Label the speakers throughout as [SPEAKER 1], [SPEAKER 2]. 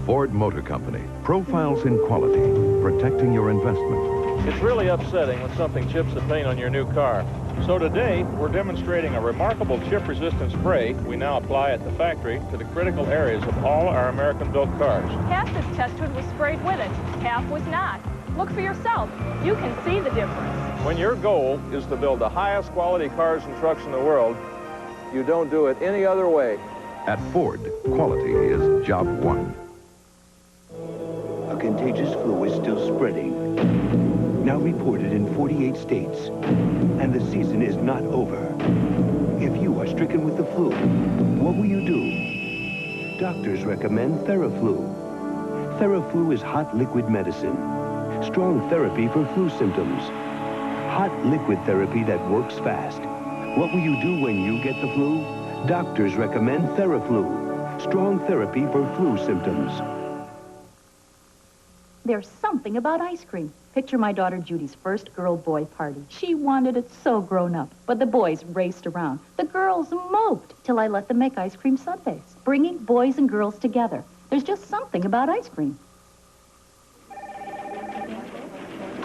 [SPEAKER 1] Ford Motor Company. Profiles in quality, protecting your investment.
[SPEAKER 2] It's really upsetting when something chips the paint on your new car. So today, we're demonstrating a remarkable chip-resistant spray we now apply at the factory to the critical areas of all our American-built cars.
[SPEAKER 3] Half this test hood was sprayed with it, half was not. Look for yourself. You can see the difference.
[SPEAKER 2] When your goal is to build the highest quality cars and trucks in the world, you don't do it any other way.
[SPEAKER 1] At Ford, quality is job one.
[SPEAKER 4] A contagious flu is still spreading. Now reported in 48 states. And the season is not over. If you are stricken with the flu, what will you do? Doctors recommend Theraflu. Theraflu is hot liquid medicine. Strong therapy for flu symptoms. Hot liquid therapy that works fast. What will you do when you get the flu? Doctors recommend Theraflu. Strong therapy for flu symptoms.
[SPEAKER 5] There's something about ice cream. Picture my daughter Judy's first girl-boy party. She wanted it so grown up, but the boys raced around. The girls moped till I let them make ice cream sundaes, bringing boys and girls together. There's just something about ice cream.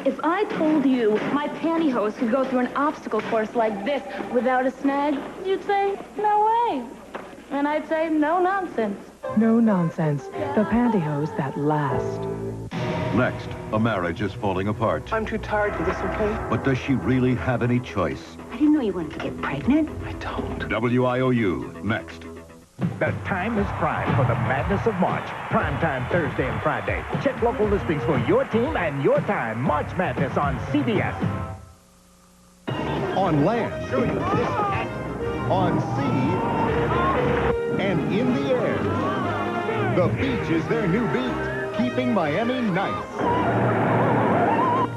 [SPEAKER 6] If I told you my pantyhose could go through an obstacle course like this without a snag, you'd say, no way. And I'd say, no nonsense.
[SPEAKER 7] No nonsense. The pantyhose that last.
[SPEAKER 1] Next, a marriage is falling apart.
[SPEAKER 8] I'm too tired for this, okay?
[SPEAKER 1] But does she really have any choice?
[SPEAKER 9] I didn't know you wanted to get pregnant.
[SPEAKER 8] I don't.
[SPEAKER 1] WIOU, next.
[SPEAKER 10] The time is prime for the madness of March. Prime time Thursday and Friday. Check local listings for your team and your time. March Madness on CBS.
[SPEAKER 11] On land.
[SPEAKER 10] Show you this.
[SPEAKER 11] On sea. And in the air. The beach is their new beat, keeping Miami nice.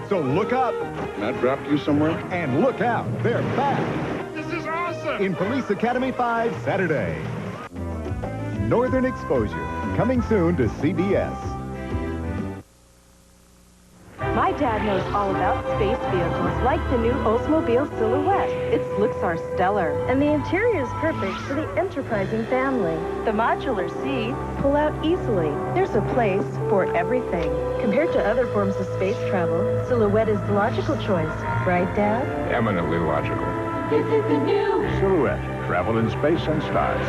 [SPEAKER 11] So look up.
[SPEAKER 12] Matt dropped you somewhere?
[SPEAKER 11] And look out. They're back.
[SPEAKER 10] This is awesome.
[SPEAKER 11] In Police Academy 5 Saturday. Northern Exposure, coming soon to CBS.
[SPEAKER 13] My dad knows all about space vehicles, like the new Oldsmobile Silhouette. Its looks are stellar.
[SPEAKER 6] And the interior is perfect for the enterprising family.
[SPEAKER 13] The modular seats pull out easily. There's a place for everything. Compared to other forms of space travel, Silhouette is the logical choice. Right, Dad?
[SPEAKER 12] Eminently logical.
[SPEAKER 13] This is the new
[SPEAKER 10] Silhouette. Travel in space and style.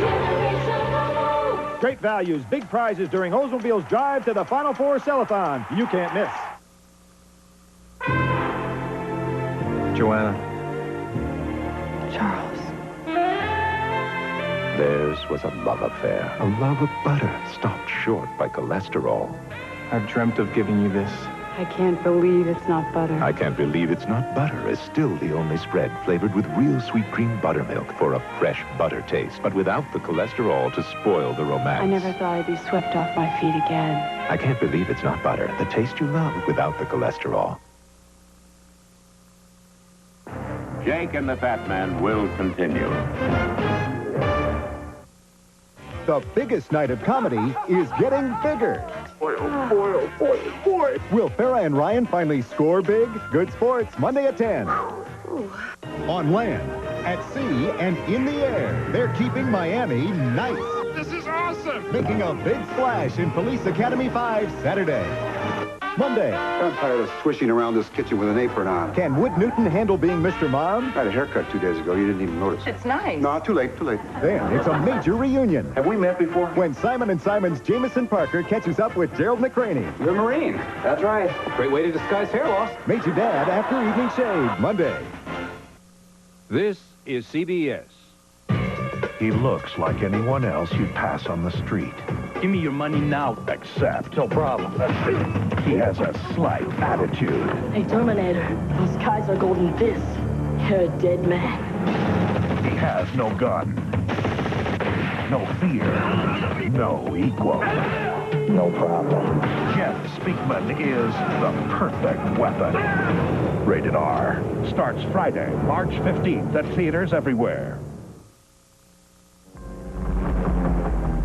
[SPEAKER 10] Great values, big prizes during Oldsmobile's drive to the Final Four Sellathon. You can't miss.
[SPEAKER 12] Joanna.
[SPEAKER 7] Charles.
[SPEAKER 12] Theirs was a love affair. A love of butter, stopped short by cholesterol.
[SPEAKER 8] I've dreamt of giving you this.
[SPEAKER 7] I can't believe it's not butter.
[SPEAKER 12] I can't believe it's not butter is still the only spread flavored with real sweet cream buttermilk for a fresh butter taste, but without the cholesterol to spoil the romance.
[SPEAKER 7] I never thought I'd be swept off my feet again.
[SPEAKER 12] I can't believe it's not butter. The taste you love without the cholesterol.
[SPEAKER 14] Jake and the Fatman will continue.
[SPEAKER 11] The biggest night of comedy is getting bigger.
[SPEAKER 12] Boy, oh boy, oh boy, oh boy.
[SPEAKER 11] Will Farrah and Ryan finally score big? Good Sports, Monday at 10.
[SPEAKER 6] Ooh.
[SPEAKER 11] On land, at sea, and in the air, they're keeping Miami nice.
[SPEAKER 10] This is awesome.
[SPEAKER 11] Making a big splash in Police Academy 5 Saturday. Monday.
[SPEAKER 15] I'm tired of swishing around this kitchen with an apron on.
[SPEAKER 11] Can Wood Newton handle being Mr. Mom?
[SPEAKER 15] I had a haircut 2 days ago. You didn't even notice.
[SPEAKER 13] It's nice.
[SPEAKER 15] No, too late, too late.
[SPEAKER 11] Then it's a major reunion.
[SPEAKER 15] Have we met before?
[SPEAKER 11] When Simon & Simon's Jameson Parker catches up with Gerald McCraney.
[SPEAKER 16] You're a Marine. That's right. Great way to disguise hair loss.
[SPEAKER 11] Meet your dad after Evening Shade, Monday.
[SPEAKER 17] This is CBS.
[SPEAKER 18] He looks like anyone else you'd pass on the street.
[SPEAKER 19] Give me your money now.
[SPEAKER 18] Except, no problem. He has a slight attitude.
[SPEAKER 6] Hey, Terminator, those guys are golden fists. You're a dead man.
[SPEAKER 18] He has no gun. No fear. No equal. No problem. Jeff Speakman is the perfect weapon. Rated R.
[SPEAKER 10] Starts Friday, March 15th at theaters everywhere.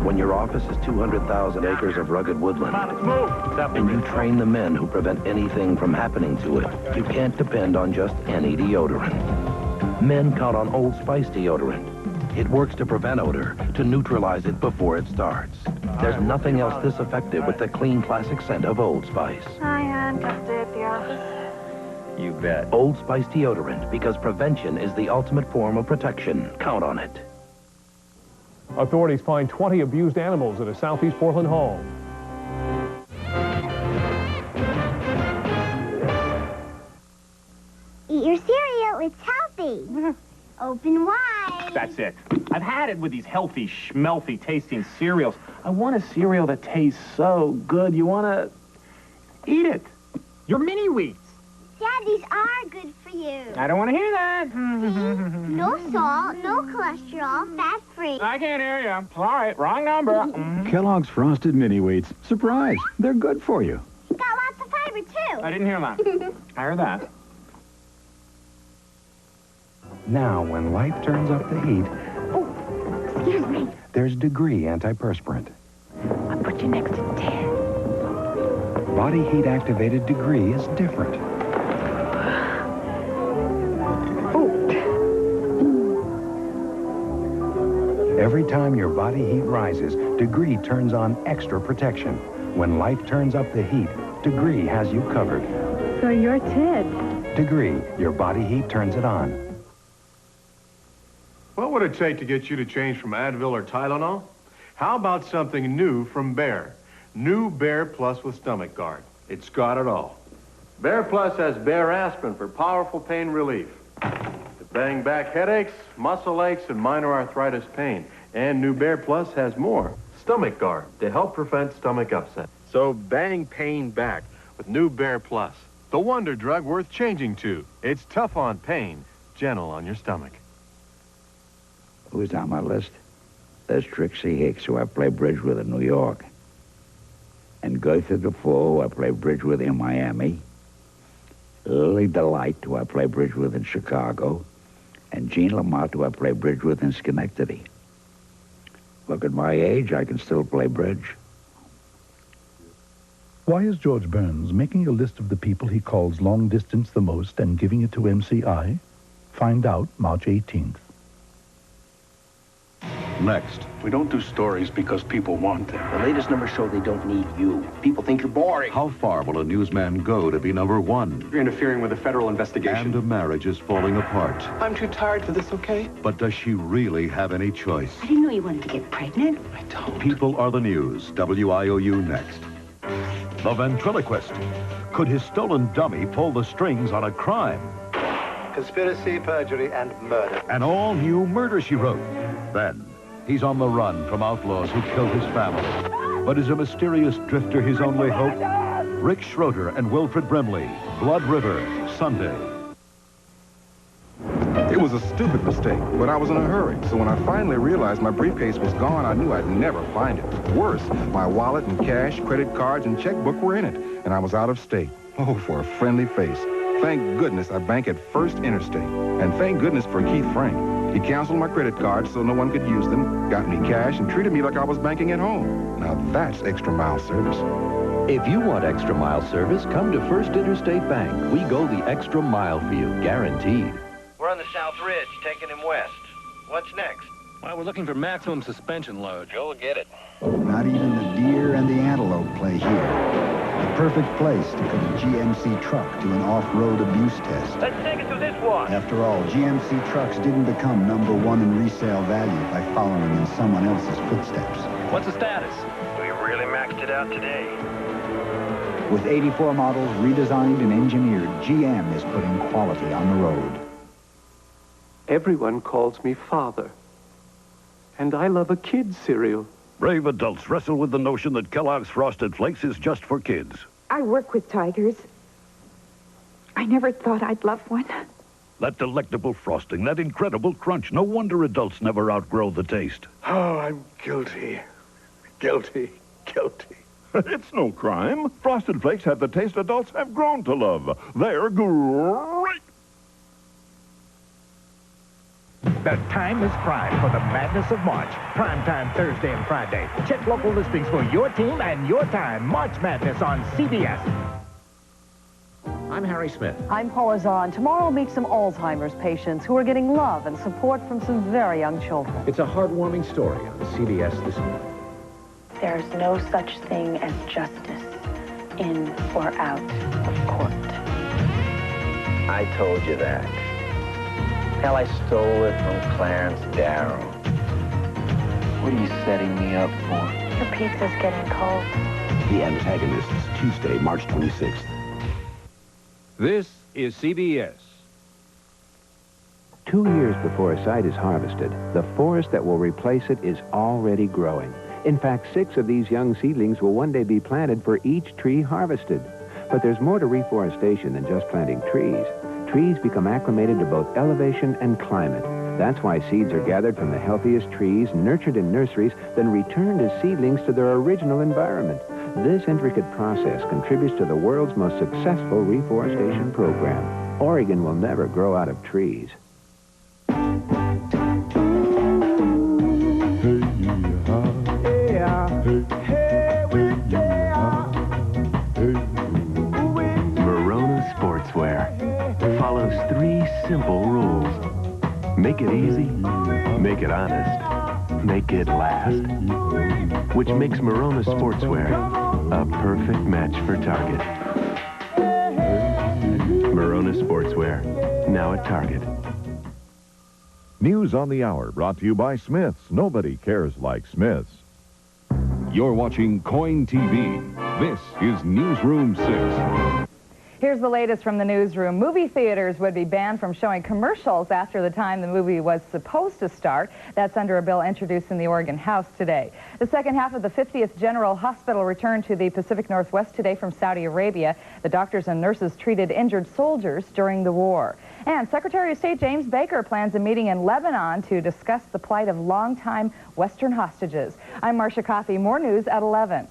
[SPEAKER 20] When your office is 200,000 acres of rugged woodland, and you train the men who prevent anything from happening to it, you can't depend on just any deodorant. Men count on Old Spice deodorant. It works to prevent odor, to neutralize it before it starts. There's nothing else this effective with the clean classic scent of Old Spice.
[SPEAKER 6] Hi, Ann. Can I stay at the office?
[SPEAKER 20] You bet. Old Spice deodorant, because prevention is the ultimate form of protection. Count on it.
[SPEAKER 19] Authorities find 20 abused animals at a southeast Portland home.
[SPEAKER 21] Eat your cereal, it's healthy. Open wide.
[SPEAKER 16] That's it. I've had it with these healthy, schmelfy tasting cereals. I want a cereal that tastes so good. You want to eat it. Your mini wheats.
[SPEAKER 21] Dad, these are good for you.
[SPEAKER 16] I don't want to hear that.
[SPEAKER 21] No salt, no cholesterol, fat-free.
[SPEAKER 16] I can't hear you. Sorry, wrong number.
[SPEAKER 22] Kellogg's Frosted Mini Wheats. Surprise, they're good for you.
[SPEAKER 21] Got lots of fiber, too.
[SPEAKER 16] I didn't hear that. I heard that.
[SPEAKER 23] Now, when life turns up the heat,
[SPEAKER 21] Excuse me.
[SPEAKER 23] there's Degree antiperspirant.
[SPEAKER 21] I'll put you next to Dad.
[SPEAKER 23] Body heat activated Degree is different. Every time your body heat rises, Degree turns on extra protection. When life turns up the heat, Degree has you covered.
[SPEAKER 13] So you're Ted.
[SPEAKER 23] Degree, your body heat turns it on.
[SPEAKER 24] What would it take to get you to change from Advil or Tylenol? How about something new from Bear? New Bear Plus with Stomach Guard. It's got it all. Bear Plus has Bear aspirin for powerful pain relief. To bang back headaches, muscle aches, and minor arthritis pain. And New Bear Plus has more. Stomach Guard to help prevent stomach upset. So bang pain back with New Bear Plus. The wonder drug worth changing to. It's tough on pain, gentle on your stomach.
[SPEAKER 25] Who's on my list? There's Trixie Hicks, who I play bridge with in New York. And Gertha Defoe, who I play bridge with in Miami. Lily Delight, who I play bridge with in Chicago. And Jean Lamott, who I play bridge with in Schenectady. Look, at my age, I can still play bridge.
[SPEAKER 26] Why is George Burns making a list of the people he calls long distance the most and giving it to MCI? Find out March 18th.
[SPEAKER 27] Next.
[SPEAKER 20] We don't do stories because people want them. The latest numbers show they don't need you. People think you're boring.
[SPEAKER 27] How far will a newsman go to be number one?
[SPEAKER 8] You're interfering with a federal investigation.
[SPEAKER 27] And a marriage is falling apart.
[SPEAKER 8] I'm too tired for this, okay?
[SPEAKER 27] But does she really have any choice?
[SPEAKER 9] I didn't know you wanted to get pregnant.
[SPEAKER 8] I don't.
[SPEAKER 27] People are the news. WIOU next. The ventriloquist. Could his stolen dummy pull the strings on a crime?
[SPEAKER 28] Conspiracy, perjury, and murder.
[SPEAKER 27] An all-new Murder, She Wrote. Then, he's on the run from outlaws who killed his family. But is a mysterious drifter his only hope? Rick Schroeder and Wilfred Brimley. Blood River, Sunday.
[SPEAKER 15] It was a stupid mistake, but I was in a hurry. So when I finally realized my briefcase was gone, I knew I'd never find it. Worse, my wallet and cash, credit cards, and checkbook were in it, and I was out of state. Oh, for a friendly face. Thank goodness I bank at First Interstate. And thank goodness for Keith Frank. He canceled my credit cards so no one could use them, got me cash, and treated me like I was banking at home. Now that's extra mile service.
[SPEAKER 12] If you want extra mile service, come to First Interstate Bank. We go the extra mile for you, guaranteed.
[SPEAKER 29] We're on the South Ridge, taking him west. What's next?
[SPEAKER 16] Well, we're looking for maximum suspension load.
[SPEAKER 29] You'll get it.
[SPEAKER 30] Not even the deer and the antelope play here. The perfect place to put a GMC truck to an off-road abuse test.
[SPEAKER 29] Let's take it to this one.
[SPEAKER 30] After all, GMC trucks didn't become #1 in resale value by following in someone else's footsteps.
[SPEAKER 16] What's the status?
[SPEAKER 29] We really maxed it out today.
[SPEAKER 30] With 84 models redesigned and engineered, GM is putting quality on the road.
[SPEAKER 8] Everyone calls me father. And I love a kid's cereal.
[SPEAKER 18] Brave adults wrestle with the notion that Kellogg's Frosted Flakes is just for kids.
[SPEAKER 31] I work with tigers. I never thought I'd love one.
[SPEAKER 18] That delectable frosting, that incredible crunch. No wonder adults never outgrow the taste.
[SPEAKER 28] Oh, I'm guilty. Guilty. Guilty.
[SPEAKER 18] It's no crime. Frosted Flakes have the taste adults have grown to love. They're great.
[SPEAKER 10] The time is prime for the madness of March. Primetime Thursday and Friday. Check local listings for your team and your time. March Madness on CBS.
[SPEAKER 1] I'm Harry Smith.
[SPEAKER 2] I'm Paula Zahn. Tomorrow, meet some Alzheimer's patients who are getting love and support from some very young children.
[SPEAKER 1] It's a heartwarming story on CBS this morning.
[SPEAKER 3] There's no such thing as justice in or out of court.
[SPEAKER 29] I told you that. Hell, I stole it from Clarence Darrow. What are you setting me up for?
[SPEAKER 3] Your pizza's getting cold.
[SPEAKER 4] The Antagonists, Tuesday, March 26th.
[SPEAKER 5] This is CBS.
[SPEAKER 6] 2 years before a site is harvested, the forest that will replace it is already growing. In fact, 6 of these young seedlings will one day be planted for each tree harvested. But there's more to reforestation than just planting trees. Trees become acclimated to both elevation and climate. That's why seeds are gathered from the healthiest trees, nurtured in nurseries, then returned as seedlings to their original environment. This intricate process contributes to the world's most successful reforestation program. Oregon will never grow out of trees.
[SPEAKER 7] Verona Sportswear follows 3 simple rules. Make it easy, make it honest, make it last. Which makes Verona Sportswear a perfect match for Target. Verona Sportswear, now at Target.
[SPEAKER 18] News on the Hour brought to you by Smith's. Nobody cares like Smith's.
[SPEAKER 27] You're watching KOIN TV. This is Newsroom 6.
[SPEAKER 11] Here's the latest from the newsroom. Movie theaters would be banned from showing commercials after the time the movie was supposed to start. That's under a bill introduced in the Oregon House today. The second half of the 50th General Hospital returned to the Pacific Northwest today from Saudi Arabia. The doctors and nurses treated injured soldiers during the war. And Secretary of State James Baker plans a meeting in Lebanon to discuss the plight of longtime Western hostages. I'm Marcia Coffey. More news at 11.